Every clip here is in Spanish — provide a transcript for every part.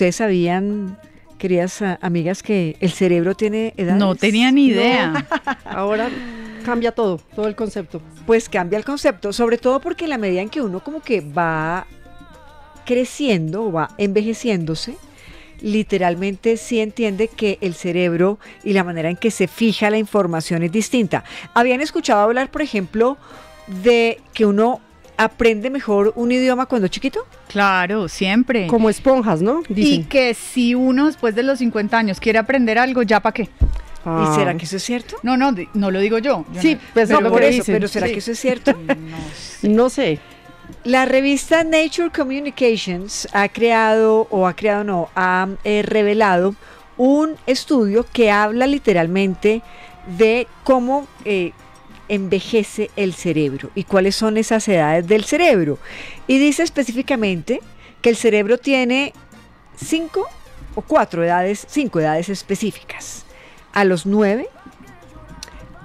¿Ustedes sabían, queridas amigas, que el cerebro tiene edades? No tenía ni idea. Ahora cambia todo el concepto. Pues cambia el concepto, sobre todo porque en la medida en que uno como que va creciendo o va envejeciéndose, literalmente sí entiende que el cerebro y la manera en que se fija la información es distinta. ¿Habían escuchado hablar, por ejemplo, de que uno aprende mejor un idioma cuando es chiquito? Claro, siempre. Como esponjas, ¿no? Y Dicen. que si uno después de los 50 años quiere aprender algo, ¿ya para qué? ¿Y será que eso es cierto? No, no lo digo yo. Sí, pues No, es lo por que eso, dicen. pero ¿será Sí. que eso es cierto? No sé. La revista Nature Communications ha revelado un estudio que habla literalmente de cómo envejece el cerebro y cuáles son esas edades del cerebro. Y dice específicamente que el cerebro tiene 5 edades específicas. A los 9,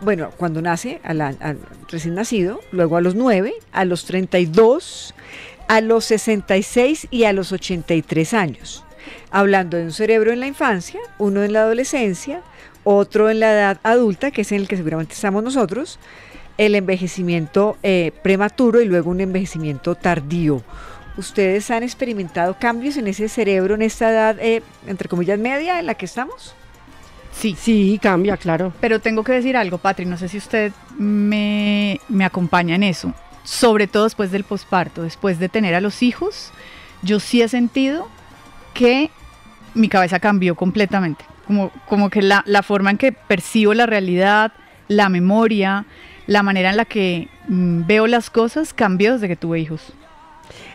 bueno, cuando nace, al recién nacido, luego a los 9, a los 32, a los 66 y a los 83 años. Hablando de un cerebro en la infancia, uno en la adolescencia, otro en la edad adulta, que es en el que seguramente estamos nosotros, el envejecimiento prematuro y luego un envejecimiento tardío. ¿Ustedes han experimentado cambios en ese cerebro en esta edad, entre comillas, media en la que estamos? Sí, cambia, claro. Pero tengo que decir algo, Patri, no sé si usted me acompaña en eso. Sobre todo después del posparto, después de tener a los hijos, yo sí he sentido que mi cabeza cambió completamente. Como que la forma en que percibo la realidad, la memoria, la manera en la que veo las cosas cambió desde que tuve hijos.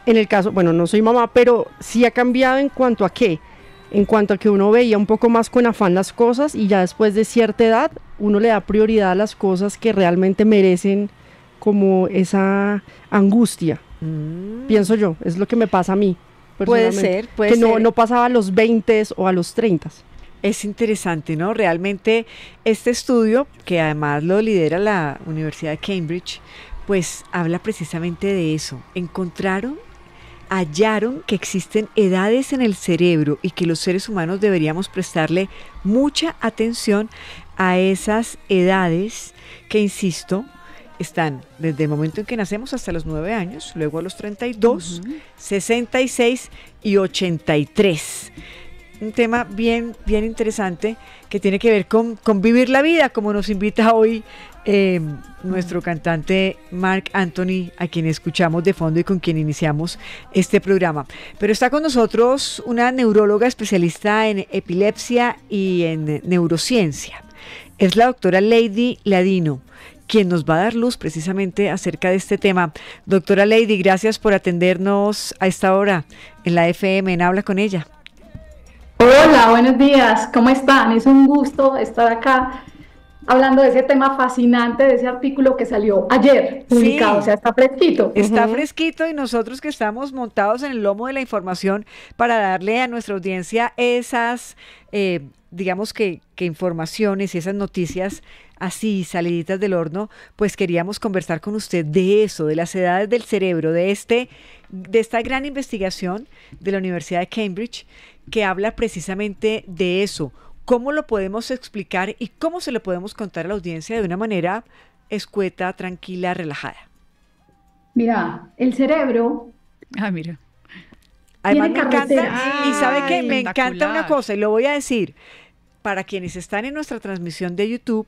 En el caso, bueno, no soy mamá, pero sí ha cambiado en cuanto a qué. En cuanto a que uno veía un poco más con afán las cosas y ya después de cierta edad uno le da prioridad a las cosas que realmente merecen como esa angustia. Pienso yo, es lo que me pasa a mí. Puede ser, puede que ser. no pasaba a los 20 o a los 30. Es interesante, ¿no? Realmente este estudio, que además lo lidera la Universidad de Cambridge, pues habla precisamente de eso. Hallaron que existen edades en el cerebro y que los seres humanos deberíamos prestarle mucha atención a esas edades que, insisto, están desde el momento en que nacemos hasta los 9 años, luego a los 32, 66 y 83. Un tema bien interesante que tiene que ver con vivir la vida, como nos invita hoy nuestro cantante Marc Anthony, a quien escuchamos de fondo y con quien iniciamos este programa. Pero está con nosotros una neuróloga especialista en epilepsia y en neurociencia. Es la doctora Lady Ladino, quien nos va a dar luz precisamente acerca de este tema. Doctora Lady, gracias por atendernos a esta hora en la FM, en Habla con ella. Hola, buenos días, ¿cómo están? Es un gusto estar acá hablando de ese tema fascinante, de ese artículo que salió ayer publicado, o sea, está fresquito. Está fresquito y nosotros que estamos montados en el lomo de la información para darle a nuestra audiencia esas, digamos que informaciones y esas noticias así saliditas del horno, pues queríamos conversar con usted de eso, de las edades del cerebro, de esta gran investigación de la Universidad de Cambridge que habla precisamente de eso. ¿Cómo lo podemos explicar y cómo se lo podemos contar a la audiencia de una manera escueta, tranquila, relajada? Mira, el cerebro Mira. Además me tiene encanta, carreteras. y sabe que me Espectacular. encanta una cosa, y lo voy a decir, para quienes están en nuestra transmisión de YouTube,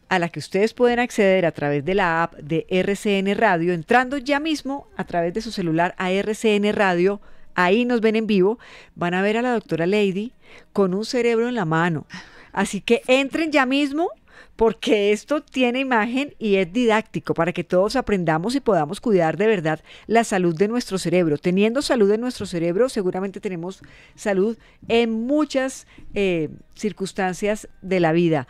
a la que ustedes pueden acceder a través de la app de RCN Radio, entrando ya mismo a través de su celular a RCN Radio, ahí nos ven en vivo, van a ver a la doctora Lady con un cerebro en la mano. Así que entren ya mismo, porque esto tiene imagen y es didáctico para que todos aprendamos y podamos cuidar de verdad la salud de nuestro cerebro. Teniendo salud en nuestro cerebro, seguramente tenemos salud en muchas circunstancias de la vida.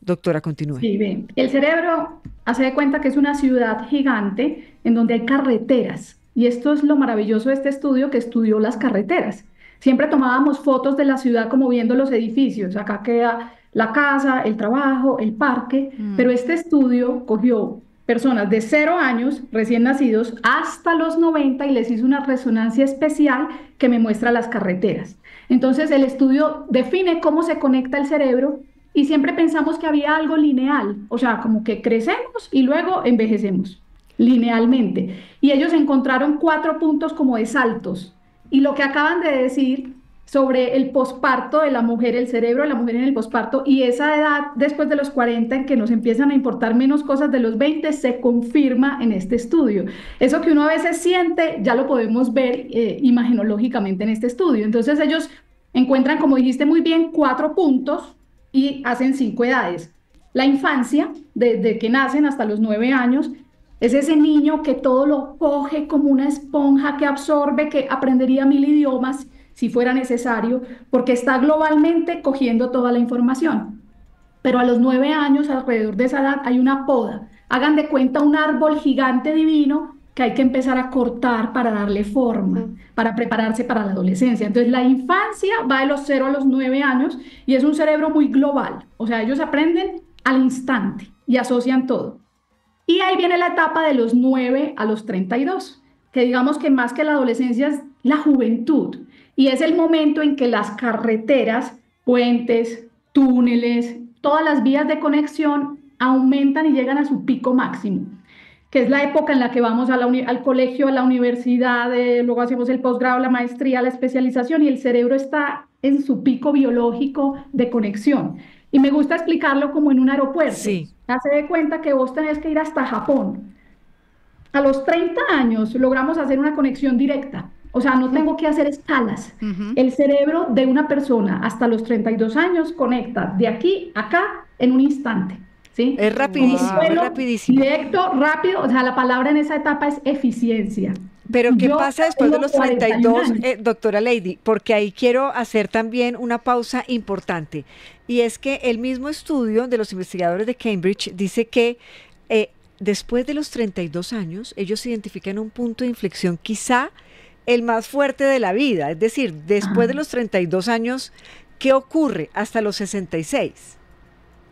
Doctora, continúe. Sí, bien. El cerebro hace de cuenta que es una ciudad gigante en donde hay carreteras. Y esto es lo maravilloso de este estudio, que estudió las carreteras. Siempre tomábamos fotos de la ciudad como viendo los edificios. Acá queda la casa, el trabajo, el parque. Pero este estudio cogió personas de 0 años, recién nacidos, hasta los 90 y les hice una resonancia especial que me muestra las carreteras. Entonces el estudio define cómo se conecta el cerebro y siempre pensamos que había algo lineal, o sea, como que crecemos y luego envejecemos linealmente. Y ellos encontraron 4 puntos como de saltos. Y lo que acaban de decir sobre el posparto de la mujer, el cerebro de la mujer en el posparto y esa edad después de los 40 en que nos empiezan a importar menos cosas de los 20, se confirma en este estudio. Eso que uno a veces siente, ya lo podemos ver imagenológicamente en este estudio. Entonces ellos encuentran, como dijiste muy bien, 4 puntos y hacen 5 edades. La infancia, desde que nacen hasta los 9 años, es ese niño que todo lo coge como una esponja, que absorbe, que aprendería 1000 idiomas si fuera necesario, porque está globalmente cogiendo toda la información. Pero a los 9 años, alrededor de esa edad, hay una poda. Hagan de cuenta un árbol gigante divino que hay que empezar a cortar para darle forma, para prepararse para la adolescencia. Entonces, la infancia va de los 0 a los 9 años y es un cerebro muy global. O sea, ellos aprenden al instante y asocian todo. Y ahí viene la etapa de los 9 a los 32, que digamos que más que la adolescencia es la juventud. Y es el momento en que las carreteras, puentes, túneles, todas las vías de conexión aumentan y llegan a su pico máximo, que es la época en la que vamos al colegio, a la universidad, luego hacemos el posgrado, la maestría, la especialización y el cerebro está en su pico biológico de conexión. Y me gusta explicarlo como en un aeropuerto. Sí. Hace de cuenta que vos tenés que ir hasta Japón. A los 30 años logramos hacer una conexión directa. O sea, no tengo que hacer escalas. El cerebro de una persona hasta los 32 años conecta de aquí a acá en un instante. ¿Sí? Es rapidísimo, es rapidísimo. Directo, rápido. O sea, la palabra en esa etapa es eficiencia. Pero ¿qué pasa después de los 32, doctora Lady? Porque ahí quiero hacer también una pausa importante. Y es que el mismo estudio de los investigadores de Cambridge dice que después de los 32 años, ellos identifican un punto de inflexión quizá el más fuerte de la vida. Es decir, después de los 32 años, ¿qué ocurre hasta los 66?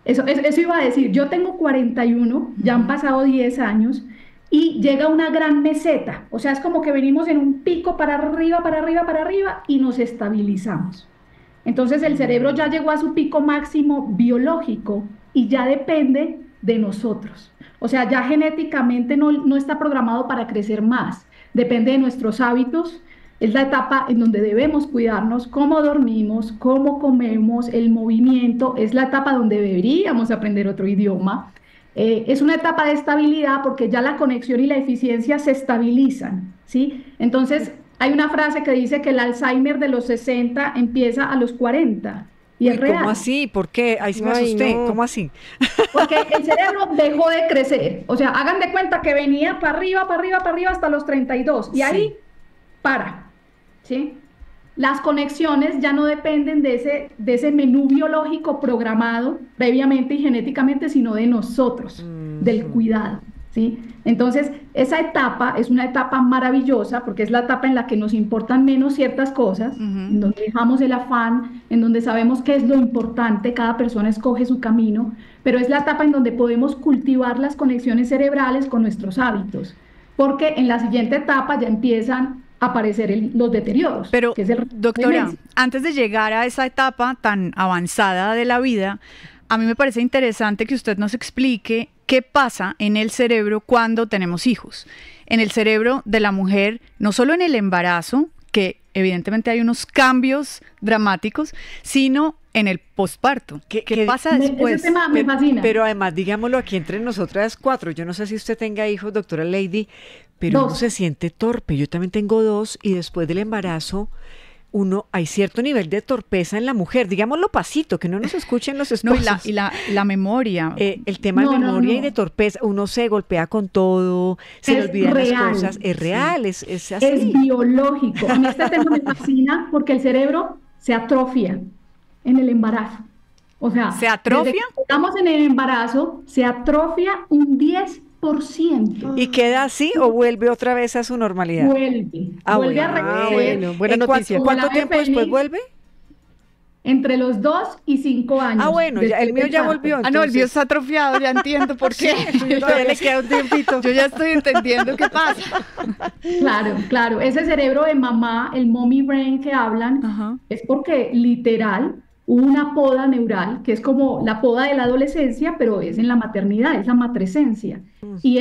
Eso iba a decir. Yo tengo 41, ya han pasado 10 años. Y llega una gran meseta, o sea, es como que venimos en un pico para arriba, para arriba, para arriba y nos estabilizamos. Entonces el cerebro ya llegó a su pico máximo biológico y ya depende de nosotros. O sea, ya genéticamente no está programado para crecer más, depende de nuestros hábitos. Es la etapa en donde debemos cuidarnos, cómo dormimos, cómo comemos, el movimiento. Es la etapa donde deberíamos aprender otro idioma. Es una etapa de estabilidad porque ya la conexión y la eficiencia se estabilizan, ¿sí? Entonces, hay una frase que dice que el Alzheimer de los 60 empieza a los 40. Y es real. ¿Cómo así? ¿Por qué? Ahí sí me asusté. No. ¿Cómo así? Porque el cerebro dejó de crecer. O sea, hagan de cuenta que venía para arriba, para arriba, para arriba hasta los 32. Y ahí para, ¿sí? Las conexiones ya no dependen de ese menú biológico programado previamente y genéticamente, sino de nosotros, del cuidado, ¿sí? Entonces, esa etapa es una etapa maravillosa porque es la etapa en la que nos importan menos ciertas cosas, en donde dejamos el afán, en donde sabemos qué es lo importante, cada persona escoge su camino, pero es la etapa en donde podemos cultivar las conexiones cerebrales con nuestros hábitos, porque en la siguiente etapa ya empiezan aparecer los deterioros. Pero, que es doctora, antes de llegar a esa etapa tan avanzada de la vida, a mí me parece interesante que usted nos explique qué pasa en el cerebro cuando tenemos hijos. En el cerebro de la mujer, no solo en el embarazo, que evidentemente hay unos cambios dramáticos, sino en el posparto. ¿Qué pasa después? Ese tema me fascina. Pero además, digámoslo aquí entre nosotras 4, yo no sé si usted tenga hijos, doctora Lady, pero uno se siente torpe. Yo también tengo 2 y después del embarazo hay cierto nivel de torpeza en la mujer, digámoslo pasito, que no nos escuchen los esposos. No, y la memoria. El tema de memoria y de torpeza, uno se golpea con todo, se le olvidan las cosas, es real, es así. Es biológico. A mí este tema me fascina porque el cerebro se atrofia en el embarazo. O sea, ¿se atrofia? Desde que estamos en el embarazo, se atrofia un 10%. ¿Y queda así o vuelve otra vez a su normalidad? Vuelve a regresar. Buena noticia. ¿Cuánto tiempo después vuelve? entre los 2 y 5 años. Ah, bueno, ya, el después mío del ya parto. volvió. Ah, no, el mío entonces. está atrofiado, ya entiendo por qué. Todavía le queda un tiempito. Yo ya estoy entendiendo qué pasa. Claro, claro. Ese cerebro de mamá, el mommy brain que hablan, Ajá. es porque literal hubo una poda neural, que es como la poda de la adolescencia, pero es en la maternidad, es la matresencia. Y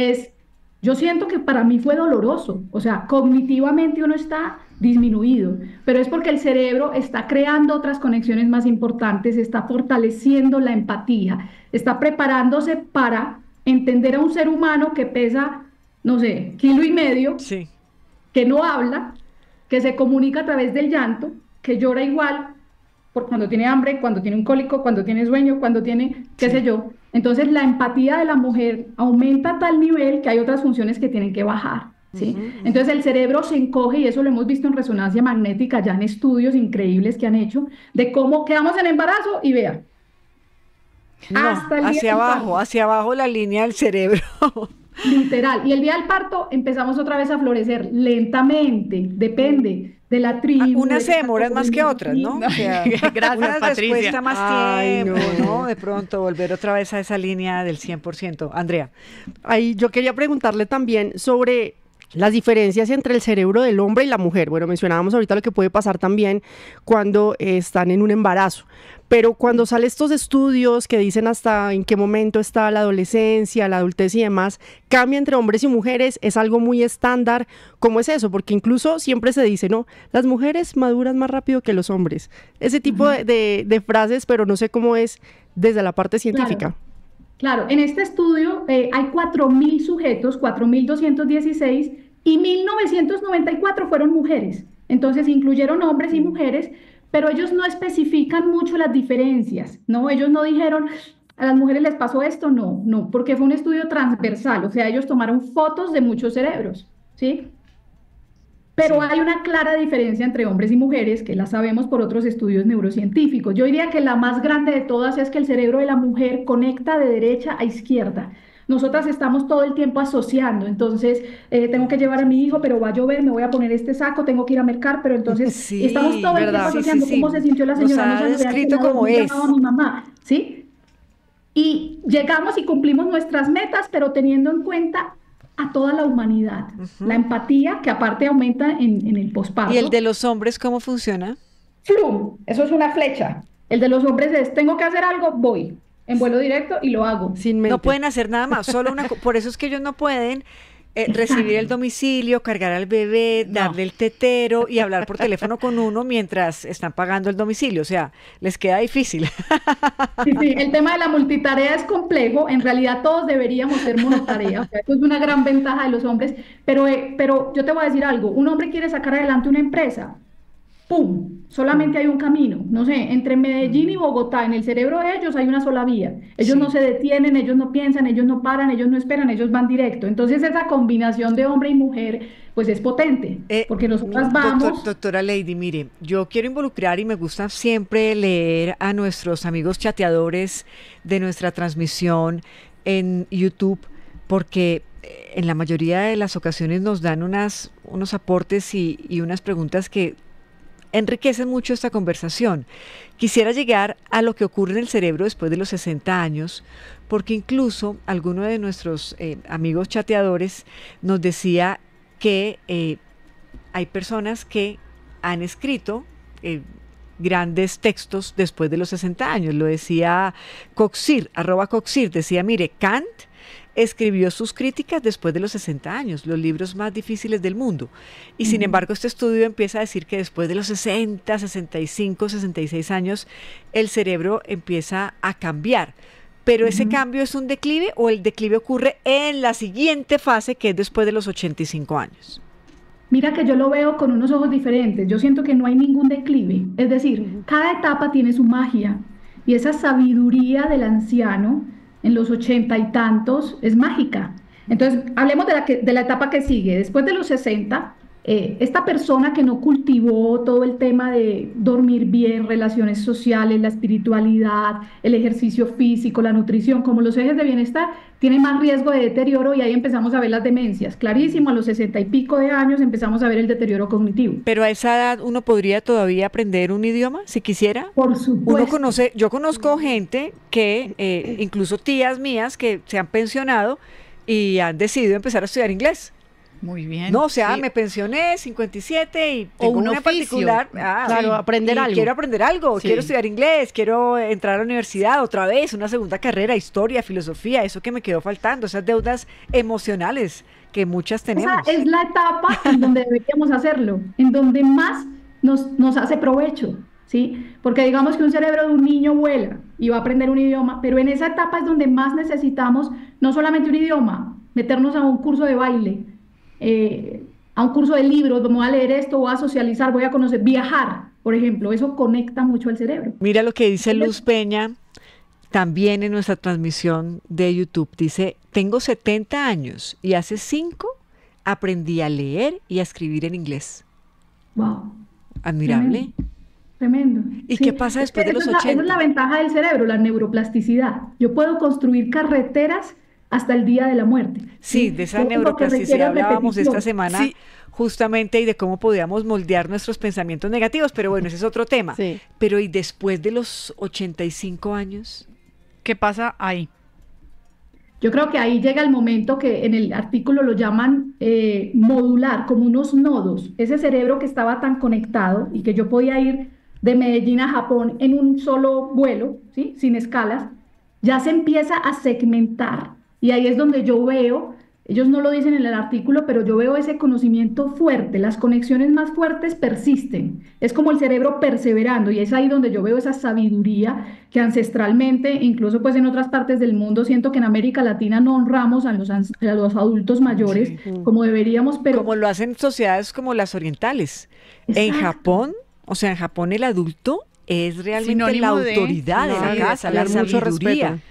yo siento que para mí fue doloroso, o sea, cognitivamente uno está disminuido, pero es porque el cerebro está creando otras conexiones más importantes, está fortaleciendo la empatía, está preparándose para entender a un ser humano que pesa, no sé, 1,5 kilos, Sí. que no habla, que se comunica a través del llanto, que llora igual por cuando tiene hambre, cuando tiene un cólico, cuando tiene sueño, cuando tiene, qué sé yo. Entonces la empatía de la mujer aumenta a tal nivel que hay otras funciones que tienen que bajar, ¿sí? Entonces el cerebro se encoge y eso lo hemos visto en resonancia magnética ya en estudios increíbles que han hecho de cómo quedamos en embarazo y vea, No, hasta el día del parto. hacia abajo la línea del cerebro. Literal. Y el día del parto empezamos otra vez a florecer lentamente, depende de la tribu. Unas de se qué demoran más que otras, ¿no? No, O sea, gracias, unas les Patricia. cuesta más Ay, tiempo, no. ¿no? De pronto volver otra vez a esa línea del 100%. Andrea. Ahí yo quería preguntarle también sobre las diferencias entre el cerebro del hombre y la mujer. Bueno, mencionábamos ahorita lo que puede pasar también cuando están en un embarazo, pero cuando salen estos estudios que dicen hasta en qué momento está la adolescencia, la adultez y demás, cambia entre hombres y mujeres, es algo muy estándar. ¿Cómo es eso? Porque incluso siempre se dice, ¿no? Las mujeres maduran más rápido que los hombres. Ese tipo de frases, pero no sé cómo es desde la parte científica. Claro, en este estudio hay 4,000 sujetos, 4,216, y 1,994 fueron mujeres. Entonces incluyeron hombres y mujeres, pero ellos no especifican mucho las diferencias, ¿no? Ellos no dijeron, a las mujeres les pasó esto, no, no, porque fue un estudio transversal, o sea, ellos tomaron fotos de muchos cerebros, ¿sí? Pero hay una clara diferencia entre hombres y mujeres, que la sabemos por otros estudios neurocientíficos. Yo diría que la más grande de todas es que el cerebro de la mujer conecta de derecha a izquierda. Nosotras estamos todo el tiempo asociando, entonces tengo que llevar a mi hijo, pero va a llover, me voy a poner este saco, tengo que ir a mercar, pero entonces Sí, estamos todo el ¿verdad? tiempo Sí, asociando sí, sí. cómo se sintió la Nos señora, ha no sabía que descrito la como dormí, es. llamaba a mi mamá, ¿sí? Y llegamos y cumplimos nuestras metas, pero teniendo en cuenta a toda la humanidad. La empatía, que aparte aumenta en el posparto. ¿Y el de los hombres cómo funciona? ¡Flum! Eso es una flecha. El de los hombres es, tengo que hacer algo, voy en vuelo directo y lo hago. Sin mente. No pueden hacer nada más, solo por eso es que ellos no pueden recibir el domicilio, cargar al bebé, darle el tetero y hablar por teléfono con uno mientras están pagando el domicilio. O sea, les queda difícil. Sí, sí, el tema de la multitarea es complejo. En realidad todos deberíamos ser monotarea. O sea, eso es una gran ventaja de los hombres. Pero yo te voy a decir algo. Un hombre quiere sacar adelante una empresa. ¡Pum! Solamente hay un camino. No sé, entre Medellín y Bogotá, en el cerebro de ellos hay una sola vía. Ellos no se detienen, ellos no piensan, ellos no paran, ellos no esperan, ellos van directo. Entonces esa combinación de hombre y mujer, pues es potente. Porque nosotras vamos... Doctora Lady, mire, yo quiero involucrar y me gusta siempre leer a nuestros amigos chateadores de nuestra transmisión en YouTube, porque en la mayoría de las ocasiones nos dan unos aportes y unas preguntas que enriquecen mucho esta conversación. Quisiera llegar a lo que ocurre en el cerebro después de los 60 años, porque incluso alguno de nuestros amigos chateadores nos decía que hay personas que han escrito grandes textos después de los 60 años. Lo decía Coxir, @Coxir, decía, mire, Kant escribió sus críticas después de los 60 años, los libros más difíciles del mundo. Y sin embargo, este estudio empieza a decir que después de los 60, 65, 66 años, el cerebro empieza a cambiar. Pero ese cambio es un declive o el declive ocurre en la siguiente fase, que es después de los 85 años. Mira que yo lo veo con unos ojos diferentes. Yo siento que no hay ningún declive. Es decir, cada etapa tiene su magia. Y esa sabiduría del anciano en los 80 y tantos es mágica. Entonces, hablemos de la etapa que sigue. Después de los 60, esta persona que no cultivó todo el tema de dormir bien, relaciones sociales, la espiritualidad, el ejercicio físico, la nutrición, como los ejes de bienestar, tiene más riesgo de deterioro y ahí empezamos a ver las demencias. Clarísimo, a los 60 y pico de años empezamos a ver el deterioro cognitivo. Pero a esa edad uno podría todavía aprender un idioma si quisiera. Por supuesto. Yo conozco gente que, incluso tías mías que se han pensionado y han decidido empezar a estudiar inglés. Muy bien. No, o sea, sí. me pensioné 57 y O tengo un una oficio. particular. Claro, aprender algo. Quiero aprender algo, Sí. quiero estudiar inglés, quiero entrar a la universidad otra vez, una segunda carrera, historia, filosofía, eso que me quedó faltando, esas deudas emocionales que muchas tenemos. Esa es la etapa en donde deberíamos hacerlo, en donde más nos hace provecho, ¿sí? Porque digamos que un cerebro de un niño vuela y va a aprender un idioma, pero en esa etapa es donde más necesitamos no solamente un idioma, meternos a un curso de baile, a un curso de libros, voy a leer esto, voy a socializar, voy a conocer, viajar, por ejemplo, eso conecta mucho al cerebro. Mira lo que dice Luz Peña también en nuestra transmisión de YouTube. Dice, tengo 70 años y hace 5 aprendí a leer y a escribir en inglés. Wow. Admirable. Tremendo. ¿Y qué pasa después de los esa es 80? la ventaja del cerebro, la neuroplasticidad. Yo puedo construir carreteras hasta el día de la muerte. Sí, de esa Lo único que neuroplasticidad requiere es hablábamos esta repetición. semana Sí. justamente y de cómo podíamos moldear nuestros pensamientos negativos, pero bueno, ese es otro tema. Sí. Pero ¿y después de los 85 años? ¿Qué pasa ahí? Yo creo que ahí llega el momento que en el artículo lo llaman modular, como unos nodos. Ese cerebro que estaba tan conectado y que yo podía ir de Medellín a Japón en un solo vuelo, ¿sí? Sin escalas, ya se empieza a segmentar. Y ahí es donde yo veo, ellos no lo dicen en el artículo, pero yo veo ese conocimiento fuerte, las conexiones más fuertes persisten. Es como el cerebro perseverando y es ahí donde yo veo esa sabiduría que ancestralmente, incluso pues en otras partes del mundo, siento que en América Latina no honramos a los adultos mayores como deberíamos, pero Como lo hacen sociedades como las orientales. En Exacto. Japón, o sea, en Japón el adulto es realmente Sinónimo la de- autoridad de la sí, casa, la tener mucho sabiduría. respeto.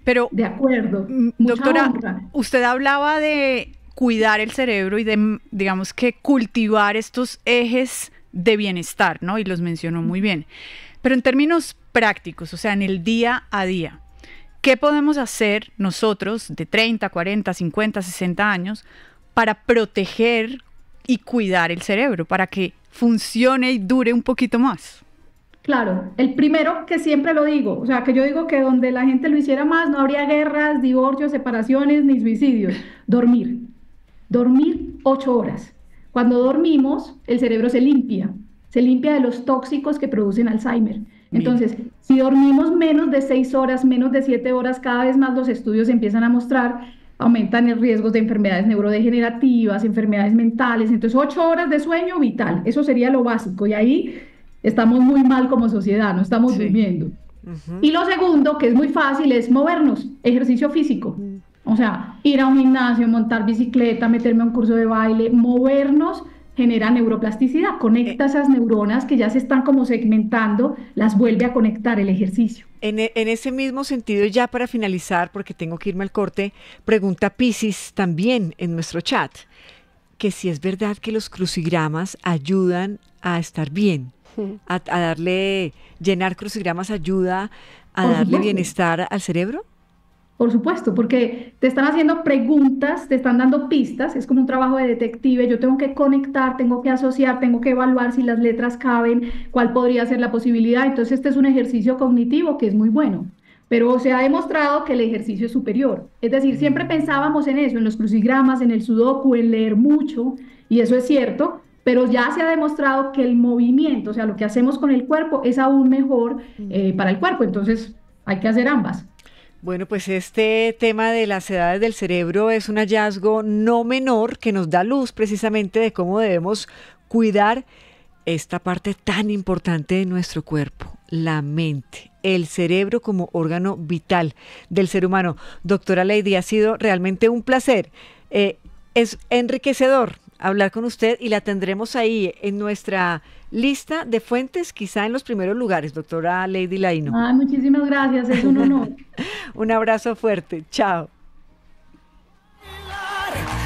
Pero, de acuerdo, mucha doctora, honra. usted hablaba de cuidar el cerebro y de, digamos que cultivar estos ejes de bienestar, ¿no? Y los mencionó muy bien. Pero en términos prácticos, o sea, en el día a día, ¿qué podemos hacer nosotros de 30, 40, 50, 60 años para proteger y cuidar el cerebro, para que funcione y dure un poquito más? Claro, el primero que siempre lo digo, o sea, que yo digo que donde la gente lo hiciera más no habría guerras, divorcios, separaciones ni suicidios. Dormir. Dormir 8 horas. Cuando dormimos, el cerebro se limpia de los tóxicos que producen Alzheimer. Entonces, si dormimos menos de 6 horas, menos de 7 horas, cada vez más los estudios empiezan a mostrar, aumentan el riesgo de enfermedades neurodegenerativas, enfermedades mentales. Entonces, 8 horas de sueño vital, eso sería lo básico. Y ahí estamos muy mal como sociedad, no estamos Sí. durmiendo. Ujú. Y lo segundo, que es muy fácil, es movernos, ejercicio físico. O sea, ir a un gimnasio, montar bicicleta, meterme a un curso de baile, movernos genera neuroplasticidad, conecta esas neuronas que ya se están como segmentando, las vuelve a conectar el ejercicio. En ese mismo sentido, ya para finalizar, porque tengo que irme al corte, pregunta Piscis también en nuestro chat, que si es verdad que los crucigramas ayudan a estar bien, a darle, llenar crucigramas ayuda a Por darle supuesto. bienestar al cerebro. Por supuesto, porque te están haciendo preguntas, te están dando pistas, es como un trabajo de detective, yo tengo que conectar, tengo que asociar, tengo que evaluar si las letras caben, cuál podría ser la posibilidad. Entonces este es un ejercicio cognitivo que es muy bueno, pero se ha demostrado que el ejercicio es superior. Es decir, siempre pensábamos en eso, en los crucigramas, en el sudoku, en leer mucho, y eso es cierto, pero ya se ha demostrado que el movimiento, o sea, lo que hacemos con el cuerpo es aún mejor para el cuerpo, entonces hay que hacer ambas. Bueno, pues este tema de las edades del cerebro es un hallazgo no menor que nos da luz precisamente de cómo debemos cuidar esta parte tan importante de nuestro cuerpo, la mente, el cerebro como órgano vital del ser humano. Doctora Lady, ha sido realmente un placer. Es enriquecedor hablar con usted y la tendremos ahí en nuestra lista de fuentes, quizá en los primeros lugares, doctora Lady Laino. Muchísimas gracias, es un honor. Un abrazo fuerte. Chao.